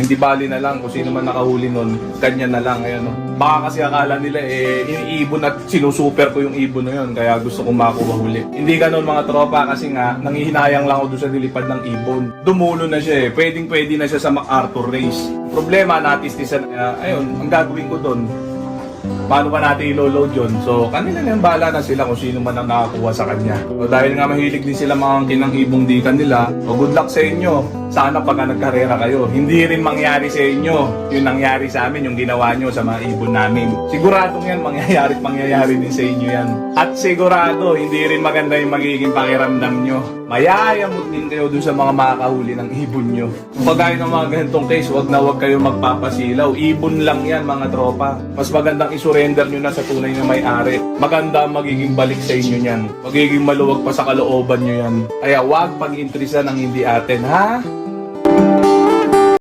Hindi bali na lang kung sino man nakahuli nun, kanya na lang. Ayan, no? Baka kasi akala nila iniibon at sinusuper ko yung ibon na yun, kaya gusto kong makuha huli. Hindi ganun mga tropa, kasi nga nanghihinayang lang ako doon sa nilipad ng ibon. Dumulo na siya pwedeng-pwede na siya sa MacArthur race. Problema, natistisan. Ayun, ang gagawin ko doon, paano ba natin ilo-load yun? So, kanila na yung bahala na sila kung sino man ang nakakuha sa kanya. So, dahil nga mahilig din sila mga kinang-ibong dika nila, so good luck sa inyo. Sana pagka nagkarera kayo, hindi rin mangyari sa inyo yung nangyari sa amin, yung ginawa nyo sa mga ibon namin. Siguradong yan, mangyayari din sa inyo yan. At sigurado, hindi rin maganda yung magiging pakiramdam nyo. Mayayamot din kayo dun sa mga makakahuli ng ibon nyo. Kung kagaya ng mga ganitong case, wag na wag kayo magpapasilaw. Ibon lang yan mga tropa. Mas magandang isurrender nyo na sa tunay na may-ari. Maganda ang magiging balik sa inyo yan. Magiging maluwag pa sa kalooban nyo yan. Kaya wag pag-intrisa ng hindi atin, ha?